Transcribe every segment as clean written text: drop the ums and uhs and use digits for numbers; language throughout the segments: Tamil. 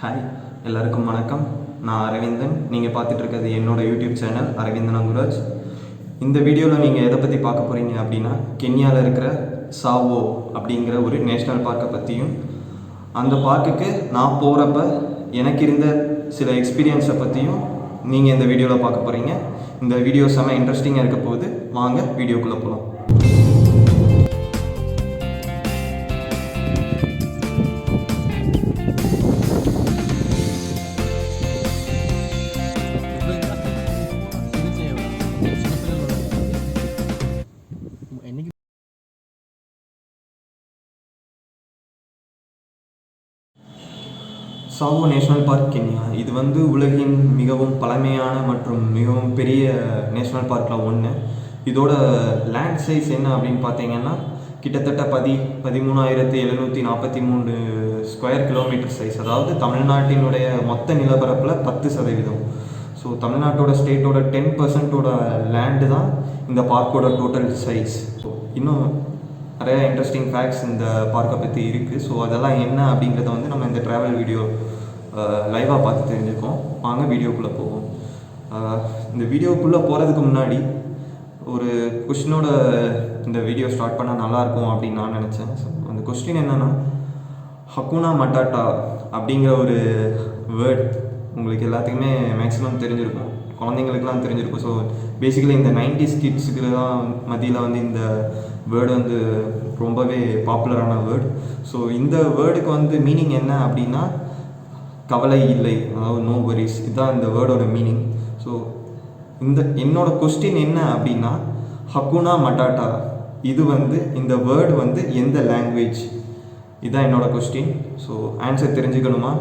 ஹாய், எல்லாருக்கும் வணக்கம். நான் அரவிந்தன். நீங்கள் பார்த்துட்டு இருக்கிறது என்னோடய யூடியூப் சேனல் அரவிந்தன் அங்குராஜ். இந்த வீடியோவில் நீங்கள் எதை பற்றி பார்க்க போகிறீங்க அப்படின்னா, கென்யாவில் இருக்கிற சாவோ அப்படிங்கிற ஒரு நேஷ்னல் பார்க்கை பற்றியும், அந்த பார்க்குக்கு நான் போகிறப்ப எனக்கு இருந்த சில எக்ஸ்பீரியன்ஸை பற்றியும் நீங்கள் இந்த வீடியோவில் பார்க்க போகிறீங்க. இந்த வீடியோ செம்ம இன்ட்ரெஸ்டிங்காக இருக்க போகுது. வாங்க வீடியோக்குள்ளே போகலாம். சாவோ நேஷ்னல் பார்க் கென்யா இது உலகின் மிகவும் பழமையான மற்றும் மிகவும் பெரிய நேஷ்னல் பார்க்கில் ஒன்று. இதோட லேண்ட் சைஸ் என்ன அப்படின்னு பார்த்தீங்கன்னா, கிட்டத்தட்ட 13,743 ஸ்கொயர் கிலோமீட்டர் சைஸ். அதாவது தமிழ்நாட்டினுடைய மொத்த நிலப்பரப்பில் 10%. ஸோ தமிழ்நாட்டோட ஸ்டேட்டோட 10% லேண்டு தான் இந்த பார்க்கோட டோட்டல் சைஸ். ஸோ இன்னும் நிறையா இன்ட்ரெஸ்டிங் ஃபேக்ட்ஸ் இந்த பார்க்கை பற்றி இருக்குது. ஸோ அதெல்லாம் என்ன அப்படிங்கிறத நம்ம இந்த ட்ராவல் வீடியோ லைவாக பார்த்து தெரிஞ்சுக்கோம். வாங்க வீடியோக்குள்ளே போவோம். இந்த வீடியோக்குள்ளே போகிறதுக்கு முன்னாடி ஒரு கொஸ்டினோட இந்த வீடியோ ஸ்டார்ட் பண்ணால் நல்லாயிருக்கும் அப்படின்னு நான் நினச்சேன். ஸோ அந்த கொஸ்டின் என்னென்னா, ஹக்குனா மட்டாட்டா அப்படிங்கிற ஒரு வேர்ட் உங்களுக்கு எல்லாத்துக்குமே மேக்ஸிமம் தெரிஞ்சிருக்கும், குழந்தைங்களுக்குலாம் தெரிஞ்சிருக்கும். ஸோ பேசிக்கலி இந்த 90s கிட்ஸுக்கு தான் மத்தியில் இந்த வேர்டு ரொம்பவே பாப்புலரான வேர்டு. ஸோ இந்த வேர்டுக்கு மீனிங் என்ன அப்படின்னா, கவலை இல்லை, அதாவது நோ வரிஸ். இதுதான் இந்த வேர்டோட மீனிங். ஸோ என்னோட கொஸ்டின் என்ன அப்படின்னா, ஹக்குனா மட்டாட்டா இது இந்த வேர்டு எந்த லாங்குவேஜ்? இதுதான் என்னோட கொஸ்டின். ஸோ ஆன்சர் தெரிஞ்சுக்கணுமா?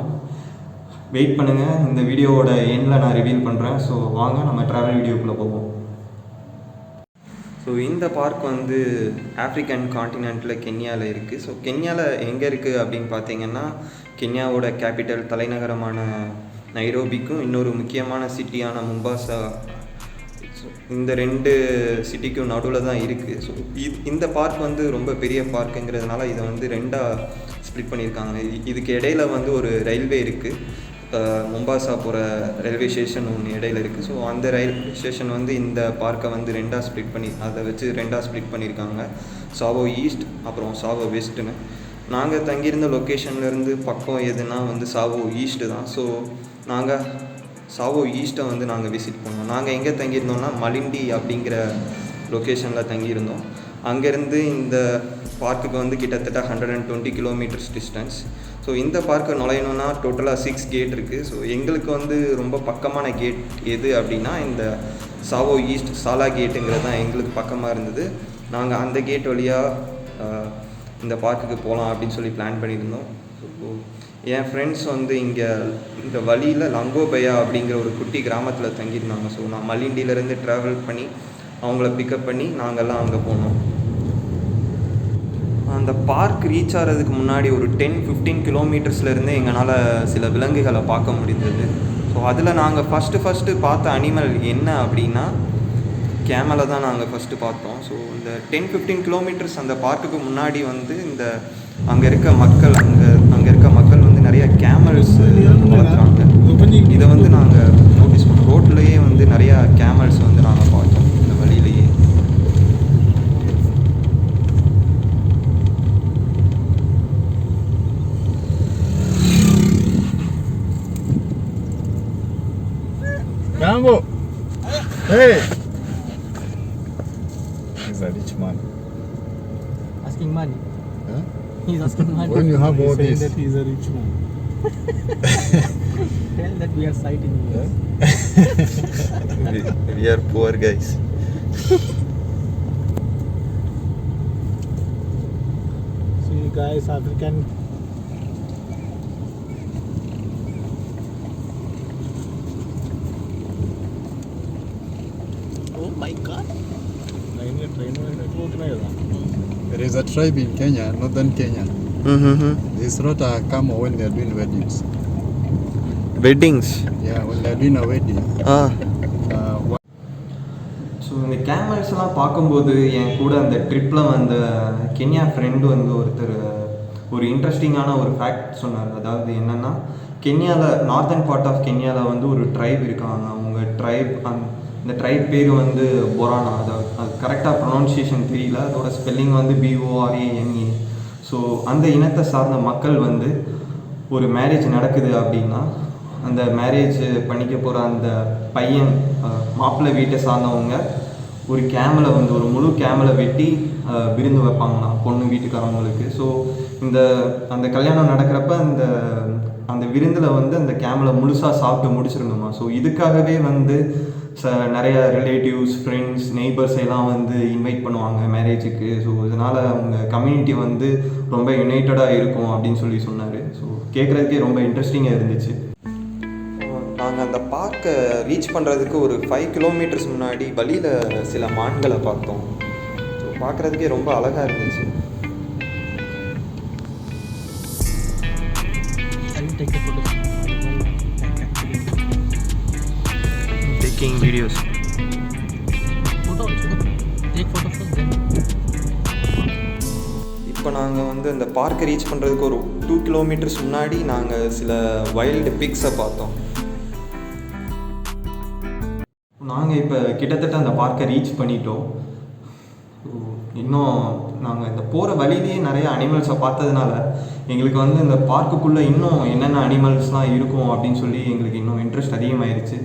வெயிட் பண்ணுங்கள், இந்த வீடியோவோட எண்டில் நான் ரிவீல் பண்ணுறேன். ஸோ வாங்க நம்ம ட்ராவல் வீடியோக்குள்ளே போவோம். ஸோ இந்த பார்க் ஆஃப்ரிக்கன் காண்டினென்ட்டில் கென்யாவில் இருக்குது. ஸோ கென்யாவில் எங்கே இருக்குது அப்படின்னு பார்த்தீங்கன்னா, கென்யாவோட கேபிட்டல் தலைநகரமான நைரோபிக்கும் இன்னொரு முக்கியமான சிட்டியான மும்பாசா, ஸோ இந்த 2 சிட்டிக்கும் நடுவில் தான் இருக்குது. ஸோ இந்த பார்க் ரொம்ப பெரிய பார்க்குங்கிறதுனால இதை 2ஆக ஸ்ப்ளிட் பண்ணியிருக்காங்க. இதுக்கு இடையில் ஒரு ரயில்வே இருக்குது. மும்பாசா போகிற ரயில்வே ஸ்டேஷன் ஒன்று இடையில இருக்குது. ஸோ அந்த ரயில்வே ஸ்டேஷன் இந்த பார்க்கை 2ஆக ஸ்ப்ளிட் பண்ணி, அதை வச்சு 2ஆக ஸ்ப்ளிட் பண்ணியிருக்காங்க. சாவோ ஈஸ்ட் அப்புறம் சாவோ வெஸ்ட்டுன்னு. நாங்கள் தங்கியிருந்த லொக்கேஷன்லேருந்து பக்கம் எதுனா சாவோ ஈஸ்ட்டு தான். ஸோ நாங்கள் சாவோ ஈஸ்ட்டை நாங்கள் விசிட் பண்ணோம். நாங்கள் எங்கே தங்கியிருந்தோம்னா, மலிண்டி அப்படிங்கிற லொக்கேஷனில் தங்கியிருந்தோம். அங்கேருந்து இந்த பார்க்குக்கு கிட்டத்தட்ட 120 கிலோமீட்டர்ஸ் டிஸ்டன்ஸ். ஸோ இந்த பார்க்கை நுழையணுன்னா டோட்டலாக 6 கேட் இருக்குது. ஸோ எங்களுக்கு ரொம்ப பக்கமான கேட் எது அப்படின்னா, இந்த சாவோ ஈஸ்ட் சாலா கேட்டுங்கிறது தான் எங்களுக்கு பக்கமாக இருந்தது. நாங்கள் அந்த கேட் வழியாக இந்த பார்க்குக்கு போகலாம் அப்படின்னு சொல்லி பிளான் பண்ணியிருந்தோம். ஸோ என் ஃப்ரெண்ட்ஸ் இங்கே இந்த வழியில் லங்கோபையா அப்படிங்கிற ஒரு குட்டி கிராமத்தில் தங்கியிருந்தாங்க. ஸோ நான் மலிண்டியிலேருந்து ட்ராவல் பண்ணி அவங்கள பிக்கப் பண்ணி நாங்கள்லாம் அங்கே போனோம். அந்த பார்க் ரீச் ஆகிறதுக்கு முன்னாடி ஒரு 10-15 கிலோமீட்டர்ஸ்லேருந்து எங்களால் சில விலங்குகளை பார்க்க முடிந்தது. ஸோ அதில் நாங்கள் ஃபஸ்ட்டு பார்த்த அனிமல் என்ன அப்படின்னா, கேமலை தான் நாங்கள் ஃபஸ்ட்டு பார்த்தோம். ஸோ இந்த 10-15 கிலோமீட்டர்ஸ் அந்த பார்க்குக்கு முன்னாடி இந்த அங்கே இருக்க மக்கள் நிறைய கேமல்ஸ் வளர்த்துறாங்க. இதை நாங்கள் நோட்டீஸ் பண்ணோம். ரோட்லேயே நிறையா கேமல்ஸ் நாங்கள் பார்த்தோம் இந்த வழியிலேயே. Rambo! Hey! He's a rich man. Asking money? Huh? He's asking money. When you have all this. That he's a rich man. Tell that we are sighting you. We are poor guys. See guys, African. Oh my God. There is a tribe in Kenya, northern Kenya. They slaughter a camel when they are doing weddings. Weddings? Yeah, when they are doing a wedding. So இந்த கேமல்ஸ்லாம் பார்க்கும்போது என் கூட அந்த ட்ரிப்பில் கென்யா ஃப்ரெண்டு ஒருத்தர் ஒரு இன்ட்ரெஸ்டிங்கான ஒரு ஃபேக்ட் சொன்னார். அதாவது என்னென்னா, கென்யாவில் நார்த்தன் பார்ட் ஆஃப் கென்யாவில் வந்து ஒரு ட்ரைப் இருக்காங்க. அவங்க ட்ரைப் இந்த ட்ரைப் பேர் வந்து பொரானா. அதாவது அது கரெக்டாக ப்ரொனவுன்சியேஷன் தெரியல, அதோட ஸ்பெல்லிங் வந்து BORANA. ஸோ அந்த இனத்தை சார்ந்த மக்கள் வந்து ஒரு மேரேஜ் நடக்குது அப்படின்னா அந்த மேரேஜ் பண்ணிக்க போகிற அந்த பையன் மாப்பிள்ளை வீட்டை சார்ந்தவங்க ஒரு கேமலை வந்து ஒரு முழு கேமலை வெட்டி விருந்து வைப்பாங்களாம் பொண்ணு வீட்டுக்காரவங்களுக்கு. ஸோ அந்த கல்யாணம் நடக்கிறப்ப அந்த விருந்தில் வந்து அந்த கேமலை முழுசாக சாப்பிட்டு முடிச்சிடணுமா. ஸோ இதுக்காகவே வந்து நிறைய ரிலேட்டிவ்ஸ், ஃப்ரெண்ட்ஸ், நெய்பர்ஸ் எல்லாம் வந்து இன்வைட் பண்ணுவாங்க மேரேஜுக்கு. ஸோ இதனால் அவங்க கம்யூனிட்டி வந்து ரொம்ப யுனைட்டடாக இருக்கும் அப்படின்னு சொன்னார். ஸோ கேட்குறதுக்கே ரொம்ப இன்ட்ரெஸ்டிங்காக இருந்துச்சு. நாங்கள் அந்த பார்க்கை ரீச் பண்ணுறதுக்கு ஒரு 5 கிலோமீட்டர்ஸ் முன்னாடி வழியில் சில மான்களை பார்த்தோம். ஸோ பார்க்குறதுக்கே ரொம்ப அழகாக இருந்துச்சு. Taking videos. இப்போ நாங்கள் வந்து அந்த பார்க்கை ரீச் பண்ணுறதுக்கு ஒரு 2 கிலோமீட்டர்ஸ் முன்னாடி நாங்கள் சில வைல்டு பிக்ஸை பார்த்தோம். நாங்கள் இப்போ கிட்டத்தட்ட அந்த பார்க்கை ரீச் பண்ணிட்டோம். இன்னும் நாங்கள் இந்த போகிற வழியிலேயே நிறைய அனிமல்ஸை பார்த்ததுனால எங்களுக்கு வந்து இந்த பார்க்குக்குள்ளே இன்னும் என்னென்ன அனிமல்ஸ்லாம் இருக்கும் அப்படின்னு சொல்லி எங்களுக்கு இன்னும் இன்ட்ரெஸ்ட் அதிகமாகிடுச்சு.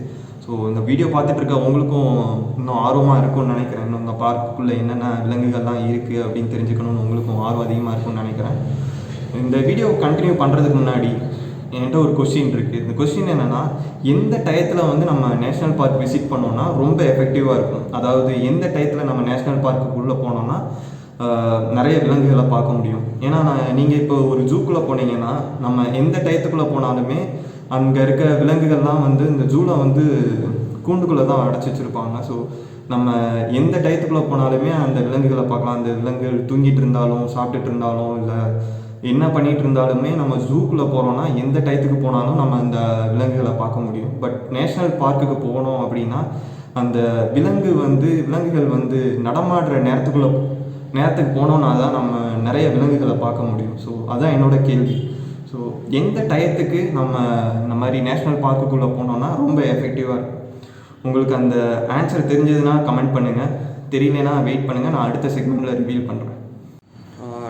ஸோ இந்த வீடியோ பார்த்துட்டு இருக்க உங்களுக்கும் இன்னும் ஆர்வமாக இருக்கும்னு நினைக்கிறேன். இன்னும் இந்த பார்க்குக்குள்ளே என்னென்ன விலங்குகள்லாம் இருக்குது அப்படின்னு தெரிஞ்சுக்கணும்னு உங்களுக்கும் ஆர்வம் அதிகமாக இருக்கும்னு நினைக்கிறேன். இந்த வீடியோ கண்டினியூ பண்ணுறதுக்கு முன்னாடி என்கிட்ட ஒரு கொஸ்டின் இருக்குது. இந்த கொஸ்டின் என்னென்னா, எந்த டயத்தில் வந்து நம்ம நேஷ்னல் பார்க் விசிட் பண்ணோன்னா ரொம்ப எஃபெக்டிவாக இருக்கும்? அதாவது எந்த டயத்தில் நம்ம நேஷ்னல் பார்க்குக்குள்ளே போனோன்னா நிறைய விலங்குகளை பார்க்க முடியும்? ஏன்னா நீங்கள் இப்போ ஒரு ஜூக்குள்ளே போனீங்கன்னா நம்ம எந்த டயத்துக்குள்ளே போனாலுமே அங்கே இருக்க விலங்குகள்லாம் வந்து இந்த ஜூவில் வந்து கூண்டுக்குள்ளே தான் அடைச்சி வச்சுருப்பாங்க. ஸோ நம்ம எந்த டயத்துக்குள்ளே போனாலுமே அந்த விலங்குகளை பார்க்கலாம். அந்த விலங்குகள் தூங்கிட்டு இருந்தாலும், சாப்பிட்டுட்டு இருந்தாலும், இல்லை என்ன பண்ணிகிட்டு இருந்தாலுமே நம்ம ஜூக்குள்ளே போகிறோன்னா எந்த டயத்துக்கு போனாலும் நம்ம அந்த விலங்குகளை பார்க்க முடியும். பட் நேஷ்னல் பார்க்குக்கு போனோம் அப்படின்னா அந்த விலங்குகள் வந்து நடமாடுற நேரத்துக்கு போனோன்னா தான் நம்ம நிறைய விலங்குகளை பார்க்க முடியும். ஸோ அதான் என்னோடய கேள்வி. ஸோ எந்த டயத்துக்கு நம்ம இந்த மாதிரி நேஷ்னல் பார்க்குக்குள்ளே போனோன்னா ரொம்ப எஃபெக்டிவாக இருக்கும்? உங்களுக்கு அந்த ஆன்சர் தெரிஞ்சதுன்னா கமெண்ட் பண்ணுங்கள், தெரியலனா வெயிட் பண்ணுங்கள், நான் அடுத்த செக்மெண்ட்டில் ரிவீல் பண்ணுறேன்.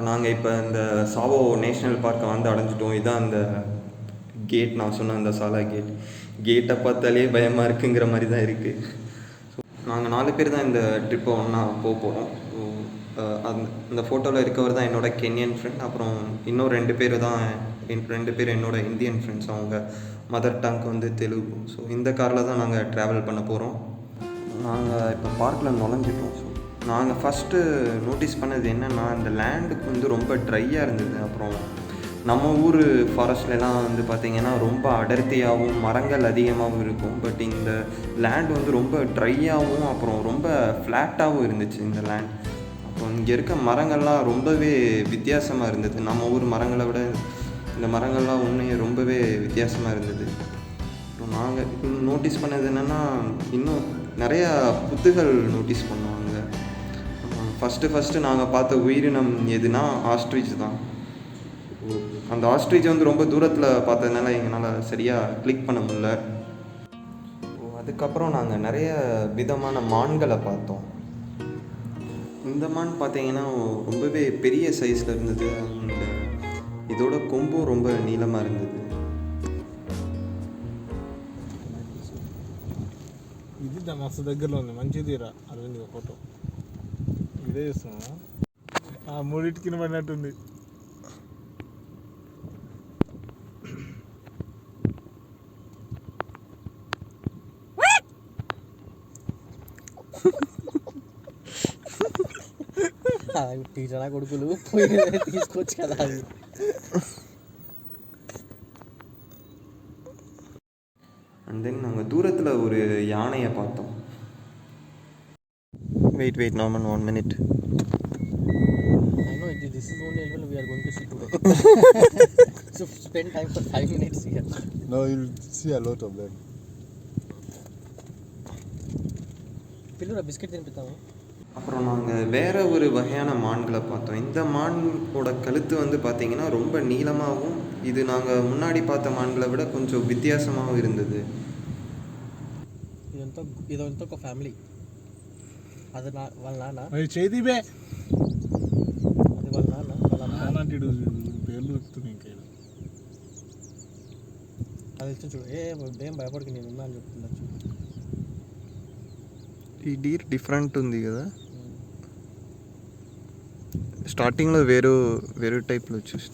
நாங்கள் இப்போ இந்த சாவோ நேஷ்னல் பார்க்கை வந்து அடைஞ்சிட்டோம். இதுதான் அந்த கேட், நான் சொன்ன அந்த சாலா கேட்டை பார்த்தாலே பயமாக இருக்குங்கிற மாதிரி தான் இருக்குது. ஸோ நாங்கள் 4 பேர் தான் இந்த ட்ரிப்பை ஒன்றா போகிறோம். அந்த ஃபோட்டோவில் இருக்கவர் தான் என்னோடய கென்யன் ஃப்ரெண்ட். அப்புறம் இன்னும் 2 பேர் தான் என்னோடய இந்தியன் ஃப்ரெண்ட்ஸ். அவங்க மதர் டங் வந்து தெலுங்கு. ஸோ இந்த காரில் தான் நாங்கள் ட்ராவல் பண்ண போகிறோம். நாங்கள் இப்போ பார்க்கில் நுழைஞ்சிட்டோம். ஸோ நாங்கள் ஃபஸ்ட்டு நோட்டீஸ் பண்ணது என்னென்னா, இந்த லேண்டுக்கு வந்து ரொம்ப ட்ரையாக இருந்தது. அப்புறம் நம்ம ஊர் ஃபாரஸ்ட்லாம் வந்து பார்த்திங்கன்னா ரொம்ப அடர்த்தியாகவும் மரங்கள் அதிகமாகவும் இருக்கும். பட் இந்த லேண்ட் வந்து ரொம்ப ட்ரையாகவும் அப்புறம் ரொம்ப ஃப்ளாட்டாகவும் இருந்துச்சு இந்த லேண்ட். அப்புறம் இங்கே இருக்க மரங்கள்லாம் ரொம்பவே வித்தியாசமாக இருந்தது. நம்ம ஊர் மரங்களை விட இந்த மரங்கள்லாம் ஒன்றும் ரொம்பவே வித்தியாசமாக இருந்தது. அப்புறம் நாங்கள் நோட்டீஸ் பண்ணது என்னென்னா, இன்னும் நிறையா புத்துகள் நோட்டீஸ் பண்ணுவாங்க. ஃபஸ்ட்டு நாங்கள் பார்த்த உயிரினம் எதுனா ஆஸ்ட்ரிச் தான். அந்த ஆஸ்ட்ரிச் வந்து ரொம்ப தூரத்தில் பார்த்ததுனால எங்களால் சரியாக கிளிக் பண்ண முடியல. அதுக்கப்புறம் நாங்கள் நிறைய விதமான மான்களை பார்த்தோம். இந்த மான் பார்த்தீங்கன்னா ரொம்பவே பெரிய சைஸில் இருந்தது. அந்த இதோட கொம்பும் ரொம்ப நீளமாக இருந்தது. ఇది మస్తు దగ్గరలో ఉంది, మంచిది రా అరవింద్ ఫోటో ఇదే చేస్తున్నా. ఆ మూడింటికి పడినట్టుంది. టీచర్ కొడుకులు పోయి తీసుకొచ్చి కదా అది. அண்ட் தென் நாங்கள் தூரத்தில் ஒரு யானையை பார்த்தோம். Wait Norman 1 minute. I know this is only level we are going to see today. So spend time for 5 minutes here. No, you'll see a lot of them. పిల్లరా బిస్కెట్ తినిపిస్తాము. அப்புறம் நாங்கள் வேறு ஒரு வகையான மான்களை பார்த்தோம். இந்த மானோட கழுத்து வந்து பார்த்திங்கன்னா ரொம்ப நீளமாகவும், இது நாங்கள் முன்னாடி பார்த்த மான்களை விட கொஞ்சம் வித்தியாசமாகவும் இருந்தது. ఇదంతా ఒక ఫ్యామిలీ. అది వాళ్ళ నాన్న, మరి చేదిబే అది వాళ్ళ నాన్న, వాళ్ళ అమ్మ. అలాంటి పేర్లు చెప్తున్నాయి ఇంకా అది ఇచ్చి చూడు. ఏం భయపడికి నేను ఉన్నా అని చెప్తున్నా చూడు. ఈ డీర్ డిఫరెంట్ ఉంది కదా, స్టార్టింగ్లో వేరే టైప్లో వచ్చేసి.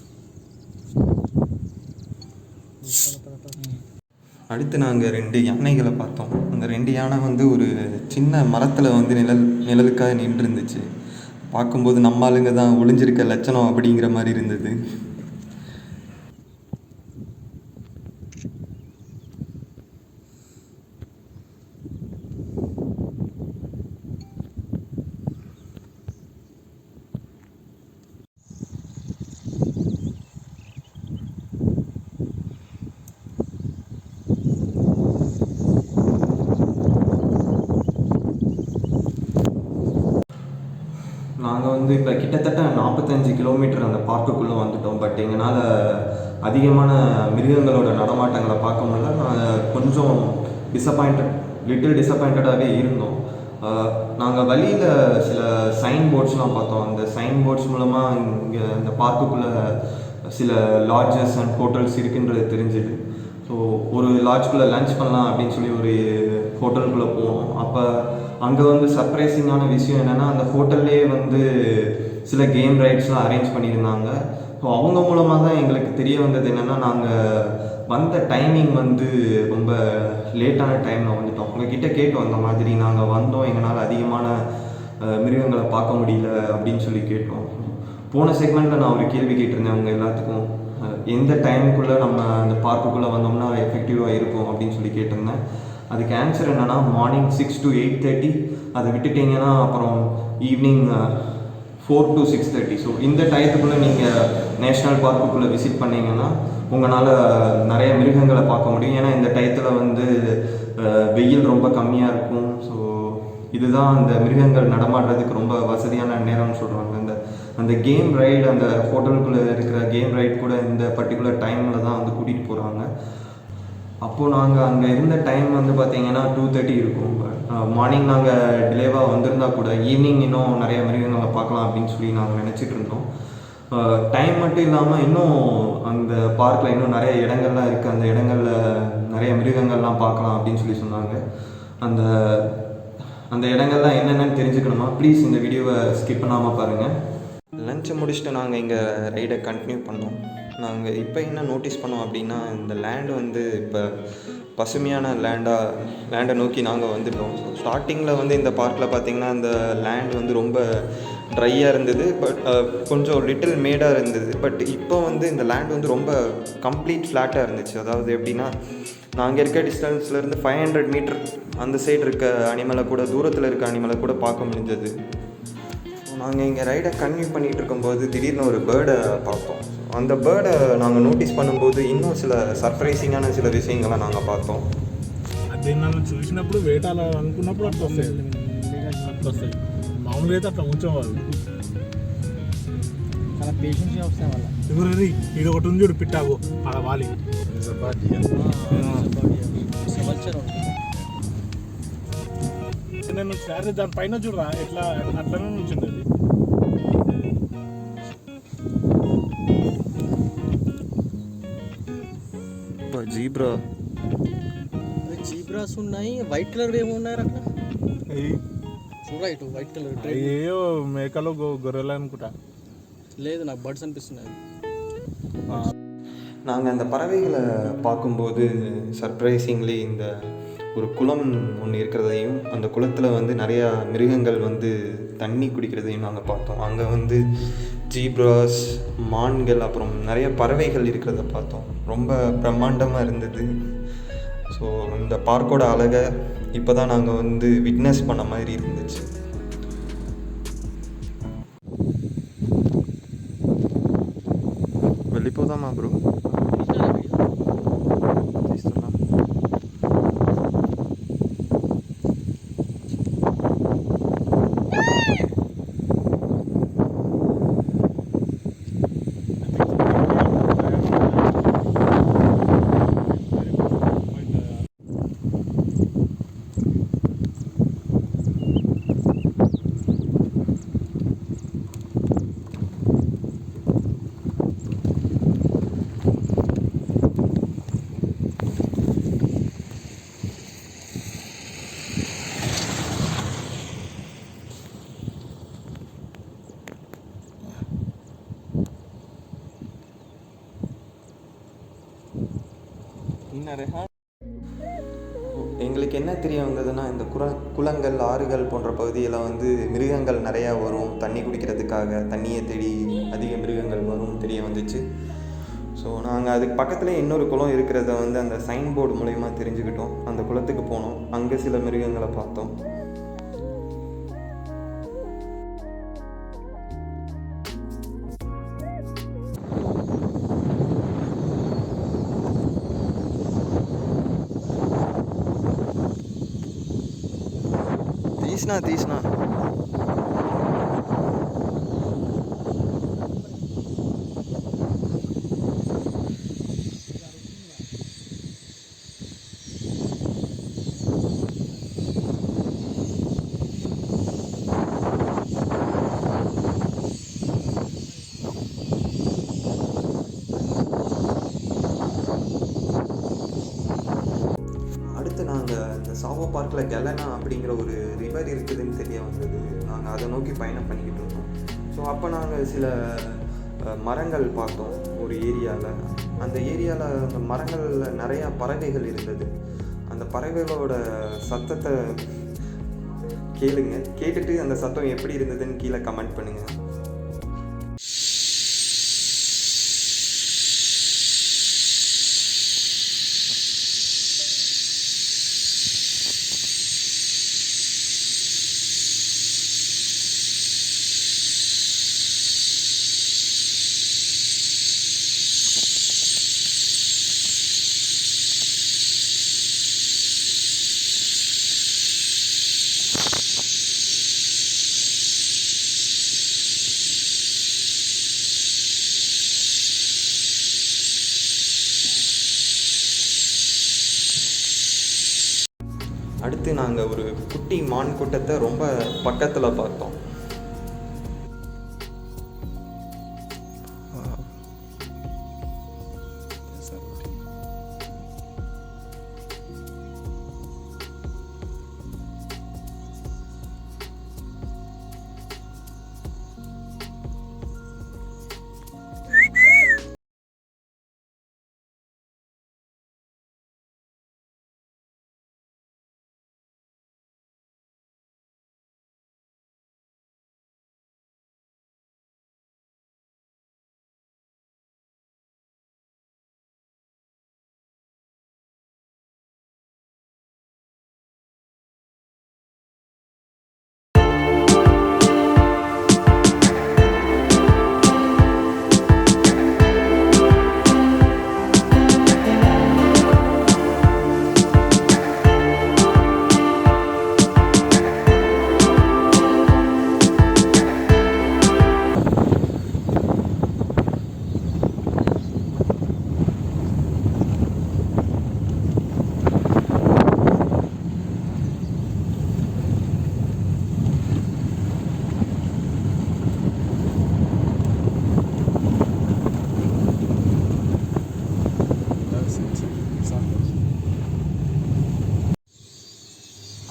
அடுத்து நாங்கள் 2 யானைகளை பார்த்தோம். அந்த 2 யானை வந்து ஒரு சின்ன மரத்தில் வந்து நிழலுக்காக நின்று இருந்துச்சு. பார்க்கும்போது நம்ம ஆளுங்க தான் ஒளிஞ்சிருக்க லட்சணம் அப்படிங்கிற மாதிரி இருந்தது. நாங்கள் வந்து இப்போ கிட்டத்தட்ட 45 கிலோமீட்டர் அந்த பார்க்குக்குள்ளே வந்துட்டோம். பட் எங்களால் அதிகமான மிருகங்களோட நடமாட்டங்களை பார்க்க முடியல. நாங்கள் கொஞ்சம் லிட்டில் டிசப்பாயிண்டடாகவே இருந்தோம். நாங்கள் வழியில் சில சைன் போர்ட்ஸ்லாம் பார்த்தோம். அந்த சைன் போர்ட்ஸ் மூலமாக இங்கே இந்த பார்க்குக்குள்ளே சில லாட்ஜஸ் அண்ட் ஹோட்டல்ஸ் இருக்குன்றது தெரிஞ்சுது. ஸோ ஒரு லாட்ஜ்குள்ளே லன்ச் பண்ணலாம் அப்படின்னு சொல்லி ஒரு ஹோட்டலுக்குள்ளே போனோம். அப்போ அங்கே வந்து சர்ப்ரைசிங்கான விஷயம் என்னென்னா, அந்த ஹோட்டல்லே வந்து சில கேம் ரைட்ஸ்லாம் அரேஞ்ச் பண்ணியிருந்தாங்க. ஸோ அவங்க மூலமாக தான் எங்களுக்கு தெரிய வந்தது என்னென்னா, நாங்கள் வந்த டைமிங் வந்து ரொம்ப லேட்டான டைமில் வந்துட்டோம். உங்ககிட்ட கேட்டோம் அந்த மாதிரி நாங்கள் வந்தோம், எங்களால் அதிகமான மிருகங்களை பார்க்க முடியல அப்படின்னு சொல்லி கேட்டோம். போன செக்மெண்ட்டில் நான் ஒரு கேள்வி கேட்டிருந்தேன் அவங்க எல்லாத்துக்கும், எந்த டைமுக்குள்ளே நம்ம அந்த பார்க்குக்குள்ளே வந்தோம்னா எஃபெக்டிவாக இருக்கும் அப்படின்னு சொல்லி கேட்டிருந்தேன். அதுக்கு ஆன்சர் என்னென்னா, மார்னிங் 6 to 8:30, அதை விட்டுட்டிங்கன்னா அப்புறம் ஈவினிங் 4 to 6:30. ஸோ இந்த டயத்துக்குள்ளே நீங்கள் நேஷ்னல் பார்க்குக்குள்ளே விசிட் பண்ணிங்கன்னா உங்களால் நிறைய மிருகங்களை பார்க்க முடியும். ஏன்னா இந்த டயத்தில் வந்து வெயில் ரொம்ப கம்மியாக இருக்கும். ஸோ இதுதான் அந்த மிருகங்கள் நடமாடுறதுக்கு ரொம்ப வசதியான நேரம்னு சொல்கிறாங்க. அந்த கேம் ரைடு, அந்த ஹோட்டலுக்குள்ளே இருக்கிற கேம் ரைட் கூட இந்த பர்டிகுலர் டைமில் தான் வந்து கூட்டிகிட்டு போகிறாங்க. அப்போது நாங்கள் அங்கே இருந்த டைம் வந்து பார்த்திங்கன்னா 2:30 இருக்கும். மார்னிங் நாங்கள் டிலேவாக வந்திருந்தால் கூட ஈவினிங் இன்னும் நிறைய மிருகங்களை பார்க்கலாம் அப்படின்னு சொல்லி நாங்கள் நினச்சிட்டு இருந்தோம். டைம் மட்டும் இல்லாமல் இன்னும் அந்த பார்க்கில் இன்னும் நிறைய இடங்கள்லாம் இருக்குது. அந்த இடங்களில் நிறைய மிருகங்கள்லாம் பார்க்கலாம் அப்படின்னு சொல்லி சொன்னாங்க. அந்த இடங்கள்லாம் என்னென்னு தெரிஞ்சுக்கணுமா, ப்ளீஸ் இந்த வீடியோவை ஸ்கிப் பண்ணாமல் பாருங்கள். லஞ்சை முடிச்சுட்டு நாங்கள் இங்கே ரைடை கண்டினியூ பண்ணோம். நாங்கள் இப்போ என்ன நோட்டீஸ் பண்ணோம் அப்படின்னா, இந்த லேண்டு வந்து இப்போ பசுமையான லேண்டை நோக்கி நாங்கள் வந்துட்டோம். ஸோ ஸ்டார்டிங்கில் வந்து இந்த பார்க்கில் பார்த்திங்கன்னா இந்த லேண்ட் வந்து ரொம்ப ட்ரையாக இருந்தது, பட் கொஞ்சம் லிட்டில் மேடாக இருந்தது. பட் இப்போ வந்து இந்த லேண்ட் வந்து ரொம்ப கம்ப்ளீட் ஃப்ளாட்டாக இருந்துச்சு. அதாவது எப்படின்னா, நாங்கள் இருக்க டிஸ்டன்ஸ்லேருந்து 500 மீட்டர் அந்த சைடு இருக்க அனிமலை கூட, தூரத்தில் இருக்க அனிமலை கூட பார்க்க முடிஞ்சது. நாங்கள் இங்கே ரைடை கன்டினியூ பண்ணிகிட்டு இருக்கும்போது திடீர்னு ஒரு பேர்டை பார்த்தோம். அந்த பேர்டை நாங்கள் నోటీస్ பண்ணும்போது இன்னும் சில సర్ప్రైజింగాன சில விஷயங்களை நாங்கள் பார்த்தோம். అదే నన్ను చూసినప్పుడు వేటాలనుకున్నప్పుడు అట్లా వస్తాయి. మామూలుగా అయితే అట్లా ఉంచేవాళ్ళు. చాలా పేషెన్స్గా వస్తాయి వాళ్ళ. ఎవరది ఇది ఒకటి ఉంది చూడు, పిట్టాగో అలా వాలి. నేను సరే దానిపైన చూడరా ఎట్లా అట్లనే నుంచుండేది. జీబ్రా, జీబ్రాస్ ఉన్నాయి, వైట్ కలర్ ఏమి ఉన్నాయి అక్కడ చూడరా, ఇటు వైట్ కలర్ అయ్యో మేకలు గొర్రెలు అనుకుంటా. లేదు, నాకు బర్డ్స్ అనిపిస్తున్నాయి. நாங்கள் அந்த பறவைகளை பார்க்கும்போது சர்ப்ரைசிங்லி இந்த ஒரு குளம் ஒன்று இருக்கிறதையும், அந்த குளத்தில் வந்து நிறையா மிருகங்கள் வந்து தண்ணி குடிக்கிறதையும் நாங்கள் பார்த்தோம். அங்கே வந்து ஜீப்ராஸ், மான்கள், அப்புறம் நிறைய பறவைகள் இருக்கிறத பார்த்தோம். ரொம்ப பிரம்மாண்டமாக இருந்தது. ஸோ இந்த பார்க்கோட அழகை இப்போ தான் நாங்கள் வந்து விட்னஸ் பண்ண மாதிரி இருந்துச்சு. వెళ్ళిపోదామా బ్రో? எங்களுக்கு என்ன தெரிய வந்ததுன்னா, இந்த குளங்கள், ஆறுகள் போன்ற பகுதியில் வந்து மிருகங்கள் நிறையா வரும். தண்ணி குடிக்கிறதுக்காக தண்ணியை தேடி அதிக மிருகங்கள் வரும்னு தெரிய வந்துச்சு. ஸோ நாங்கள் அதுக்கு பக்கத்தில் இன்னொரு குளம் இருக்கிறத வந்து அந்த சைன் போர்டு மூலயமா தெரிஞ்சுக்கிட்டோம். அந்த குளத்துக்கு போனோம். அங்கே சில மிருகங்களை பார்த்தோம். தீஸ்னா அடுத்து நாங்கள் இந்த சாவோ பார்க்கில் கெலனா அப்படிங்கிற ஒரு ரிவர் இருக்குதுன்னு தெரிய வந்தது. நாங்கள் அதை நோக்கி பயணம் பண்ணிக்கிட்டு இருந்தோம். ஸோ அப்போ நாங்கள் சில மரங்கள் பார்த்தோம் ஒரு ஏரியாவில். அந்த ஏரியாவில் அந்த மரங்களில் நிறையா பறவைகள் இருந்தது. அந்த பறவைகளோட சத்தத்தை கேளுங்க. கேட்டுட்டு அந்த சத்தம் எப்படி இருந்ததுன்னு கீழே கமெண்ட் பண்ணுங்கள். அடுத்து நாங்கள் ஒரு குட்டி மான் கூட்டத்தை ரொம்ப பக்கத்தில் பார்த்தோம்.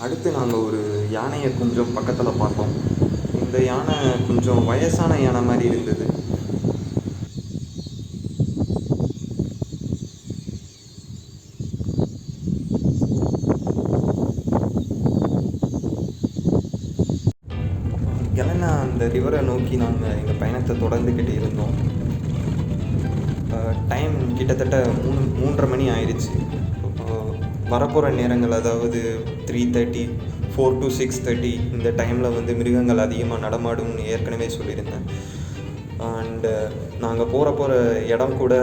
அடுத்து நாங்கள் ஒரு யானையை கொஞ்சம் பக்கத்தில் பார்த்தோம். இந்த யானை கொஞ்சம் வயசான யானை மாதிரி இருந்தது. கெலனா அந்த ரிவரை நோக்கி நாங்கள் எங்கள் பயணத்தை தொடர்ந்துக்கிட்டு இருந்தோம். டைம் கிட்டத்தட்ட 3:30 மணி ஆயிடுச்சு. வரப்போகிற நேரங்கள், அதாவது 3:30, 4 to 6:30 இந்த டைமில் வந்து மிருகங்கள் அதிகமாக நடமாடும்னு ஏற்கனவே சொல்லியிருந்தேன். அண்டு நாங்கள் போகிற இடம் கூட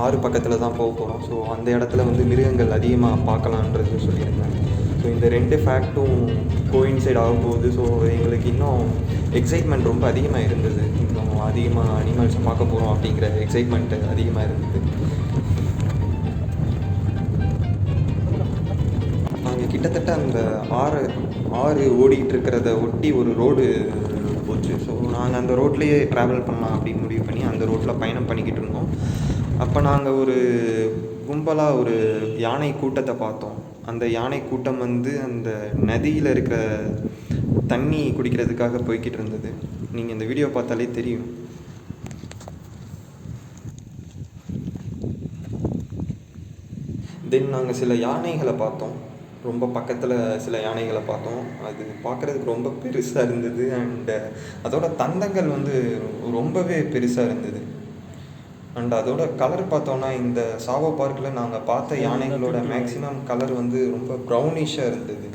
ஆறு பக்கத்தில் தான் போக போகிறோம். ஸோ அந்த இடத்துல வந்து மிருகங்கள் அதிகமாக பார்க்கலான்றது சொல்லியிருந்தேன். ஸோ இந்த 2 ஃபேக்ட்டும் கோயின்சைட் ஆக போகுது. ஸோ எங்களுக்கு இன்னும் எக்ஸைட்மெண்ட் ரொம்ப அதிகமாக இருந்தது. இன்னும் அதிகமாக அனிமல்ஸ் பார்க்க போகிறோம் அப்படிங்கிற எக்ஸைட்மெண்ட்டு அதிகமாக இருந்தது. நாங்கள் கிட்டத்தட்ட அந்த ஆறு ஓடிக்கிட்டு இருக்கிறத ஒட்டி ஒரு ரோடு போச்சு. ஸோ நாங்கள் அந்த ரோட்லேயே ட்ராவல் பண்ணலாம் அப்படின்னு முடிவு பண்ணி அந்த ரோட்டில் பயணம் பண்ணிக்கிட்டு இருந்தோம். அப்போ நாங்கள் ஒரு கும்பலாக ஒரு யானை கூட்டத்தை பார்த்தோம். அந்த யானை கூட்டம் வந்து அந்த நதியில் இருக்கிற தண்ணி குடிக்கிறதுக்காக போய்கிட்டு இருந்தது. நீங்கள் இந்த வீடியோ பார்த்தாலே தெரியும். தென் நாங்கள் சில யானைகளை பார்த்தோம். ரொம்ப பக்கத்தில் சில யானைகளை பார்த்தோம். அது பார்க்குறதுக்கு ரொம்ப பெருசாக இருந்தது. அண்டு அதோட தந்தங்கள் வந்து ரொம்பவே பெருசாக இருந்தது. அண்ட் அதோட கலர் பார்த்தோன்னா இந்த சாவோ பார்க்கில் நாங்கள் பார்த்த யானைகளோட மேக்ஸிமம் கலர் வந்து ரொம்ப ப்ரௌனிஷாக இருந்தது.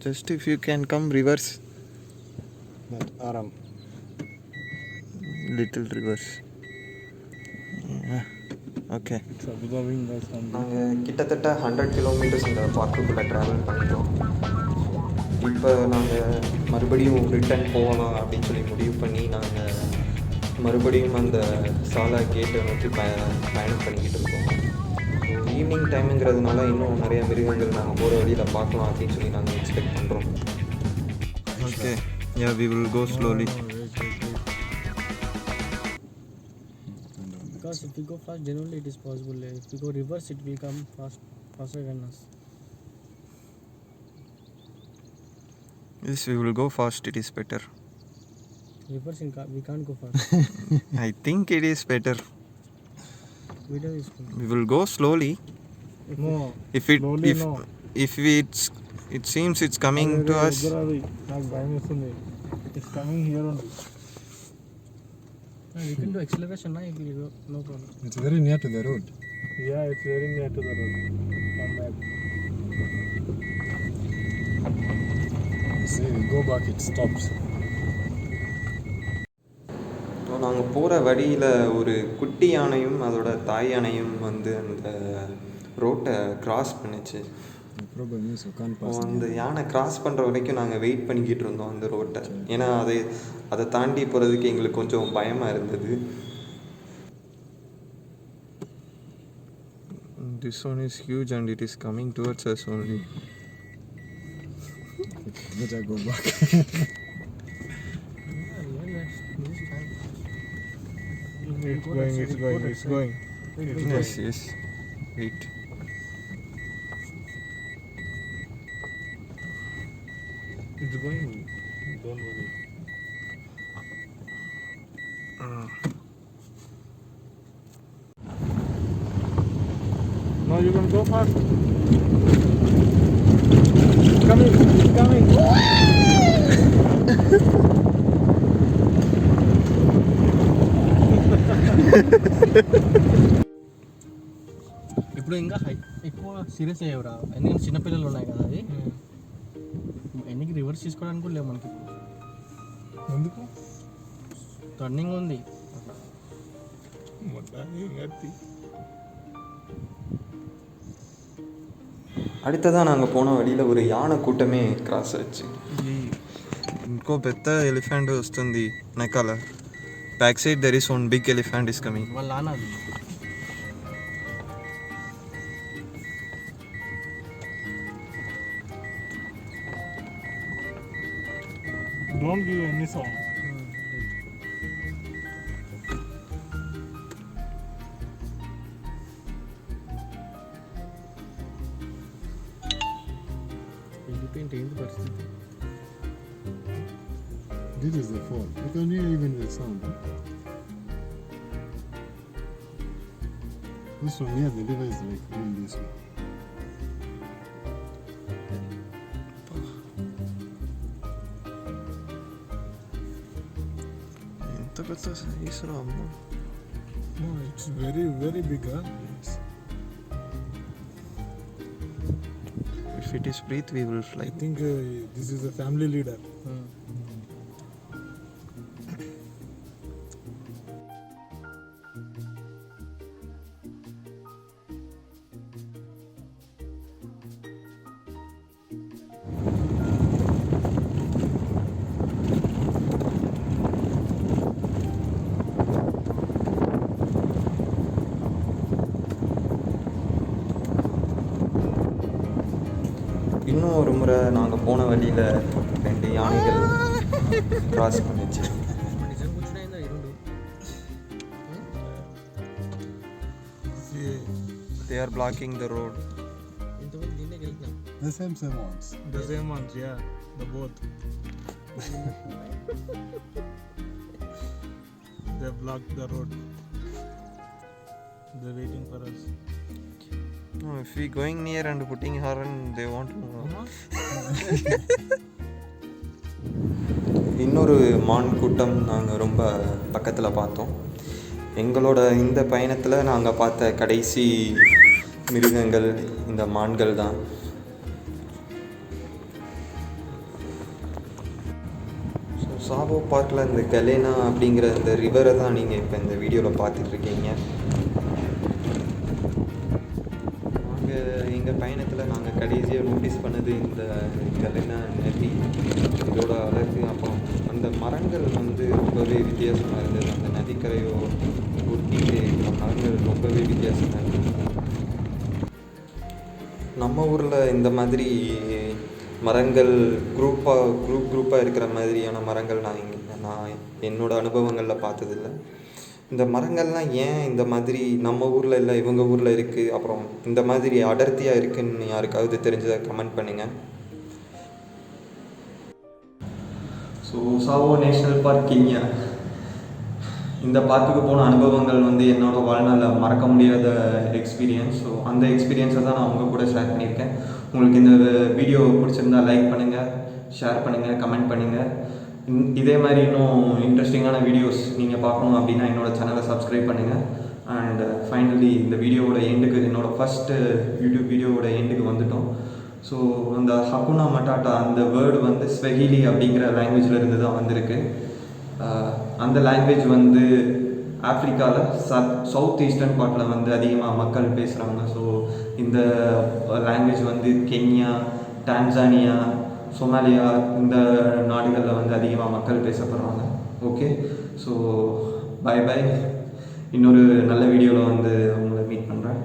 Just if you can come reverse. That Aram. Little reverse. Yeah. Okay. It's observing us on நாங்கள் கிட்டத்தட்ட 100 கிலோமீட்டர்ஸ் இந்த பார்க்குக்குள்ளே ட்ராவல் பண்ணிட்டோம். இப்போ நாங்கள் மறுபடியும் ரிட்டர்ன் போகலாம் அப்படின்னு சொல்லி முடிவு பண்ணி நாங்கள் மறுபடியும் அந்த சாலா கேட்டை நோக்கி பயணம் பண்ணிக்கிட்டு இருக்கோம். ஈவினிங் டைமுங்கிறதுனால இன்னும் நிறைய மிருகங்கள் நாங்கள் போகிற வழியில் பார்க்கலாம் அப்படின்னு சொல்லி நாங்கள் எக்ஸ்பெக்ட் பண்ணுறோம். Okay, yeah, we will go slowly. Because if we go fast, generally it is possible. If we go reverse, it will come faster than us. Yes, we will go fast, it is better. Reverse, we can't go fast. I think it is better. Video is good. We will go slowly. No. If it Slowly, if no. if it seems it's coming to us. నాకు భయం వేస్తుంది. It's coming here only. We can do acceleration now. It will go, no problem. It's very near to the road. Yeah, it's very near to the road. Come back. You see, we go back, it stops. நாங்கள் போகிற வழியில் ஒரு குட்டி யானையும் அதோட தாய் யானையும் வந்து அந்த ரோட்டை கிராஸ் பண்ணிச்சு. The problem is you can't pass. அந்த யானை கிராஸ் பண்ணுற வரைக்கும் நாங்கள் வெயிட் பண்ணிக்கிட்டு இருந்தோம் அந்த ரோட்டை. ஏன்னா அதை தாண்டி போகிறதுக்கு எங்களுக்கு கொஞ்சம் பயமாக இருந்தது. This one is huge and it is coming towards us only. Better go back. It's going. Yes. Wait. It's going. Don't worry. Now you can go fast. Coming. ఇప్పుడు ఇంకా ఎక్కువ సీరియస్ అయ్యేవరా, ఎందుకంటే చిన్నపిల్లలు ఉన్నాయి కదా. అది ఎన్నికి రివర్స్ తీసుకోవడానికి కూడా లేవు మనకి. ఎందుకు? టర్నింగ్ ఉంది. அடுத்ததாக நாங்கள் போன வழியில் ஒரு யானை கூட்டமே கிராஸ் ஆச்சு. ఇంకో పెద్ద ఎలిఫెంట్ వస్తుంది వెనకాల. Back side there is one big elephant is coming. వాళ్ళ నాన్న అది. Don't give any sound. వెళ్ళిపోయింటే ఏంటి పరిస్థితి? This is the fall. You can hear even the sound. This one here, the river is like doing this one. ఎంత పెద్ద సైజు రా అమ్మ. No, it's very, very big. Yes. If it is breathe we will fly. I think this is a family leader. இன்னும் ஒரு முறை நாங்கள் போன வழியில் 2 யானைகள் கிராஸ் பண்ணிச்சு. నిజం కూర్చున్నాయిందా ఈ రెండు? They are blocking the road. ఇంతవరకు దీన్నే గెలిచినాం. The same ones. The same ones, yeah. The both. They blocked the road. They're waiting for us. No, if we going near and putting horn, they want to know. இன்னொரு மான் கூட்டம் நாங்கள் ரொம்ப பக்கத்தில் பார்த்தோம். எங்களோட இந்த பயணத்தில் நாங்கள் பார்த்த கடைசி மிருகங்கள் இந்த மான்கள் தான். ஸோ சாவோ பார்க்கில் இந்த கலேனா அப்படிங்கிற இந்த ரிவரை தான் நீங்கள் இப்போ இந்த வீடியோவில் பார்த்துட்ருக்கீங்க. எங்கள் பயணத்தில் நாங்கள் கடைசியாக நோட்டீஸ் பண்ணது இந்த கலேனா நதி. இதோட அழகு, அப்புறம் அந்த மரங்கள் வந்து ரொம்பவே வித்தியாசமாக இருந்தது. அந்த நதிக்கரையோ ஒட்டிட்டு இந்த மரங்கள் ரொம்பவே வித்தியாசமாக இருந்தது. நம்ம ஊரில் இந்த மாதிரி மரங்கள் குரூப்பாக இருக்கிற மாதிரியான மரங்கள் நான் என்னோடய அனுபவங்களில் பார்த்ததில்லை. இந்த மரங்கள்லாம் ஏன் இந்த மாதிரி நம்ம ஊரில் இல்லை இவங்க ஊரில் இருக்குது, அப்புறம் இந்த மாதிரி அடர்த்தியாக இருக்குதுன்னு யாருக்காவது தெரிஞ்சதை கமெண்ட் பண்ணுங்கள். ஸோ சாவோ நேஷ்னல் பார்க் கென்யா, இந்த பார்க்குக்கு போன அனுபவங்கள் வந்து என்னோடய வாழ்நாளில் மறக்க முடியாத எக்ஸ்பீரியன்ஸ். ஸோ அந்த எக்ஸ்பீரியன்ஸை தான் நான் உங்கள் கூட ஷேர் பண்ணியிருக்கேன். உங்களுக்கு இந்த வீடியோ பிடிச்சிருந்தா லைக் பண்ணுங்கள், ஷேர் பண்ணுங்கள், கமெண்ட் பண்ணுங்கள். இதே மாதிரி இன்னும் இன்ட்ரெஸ்டிங்கான வீடியோஸ் நீங்கள் பார்க்கணும் அப்படின்னா என்னோடய சேனலை சப்ஸ்கிரைப் பண்ணுங்கள். அண்ட் ஃபைனலி இந்த வீடியோவோட எண்டுக்கு, என்னோடய ஃபஸ்ட்டு யூடியூப் வீடியோவோட எண்டுக்கு வந்துட்டோம். ஸோ அந்த ஹகுனா மட்டாட்டா அந்த வேர்டு வந்து ஸ்வெஹிலி அப்படிங்கிற லாங்குவேஜில் இருந்து தான் வந்திருக்கு. அந்த லாங்குவேஜ் வந்து ஆஃப்ரிக்காவில் சவுத் ஈஸ்டர்ன் பார்ட்டில் வந்து அதிகமாக மக்கள் பேசுகிறாங்க. ஸோ இந்த லாங்குவேஜ் வந்து கென்யா, டான்சானியா, சொமாலியா இந்த நாடுகளில் வந்து அதிகமாக மக்கள் பேசப்படுறாங்க. Okay, so by. இன்னொரு நல்ல வீடியோவில் வந்து உங்களை மீட் பண்ணுறேன்.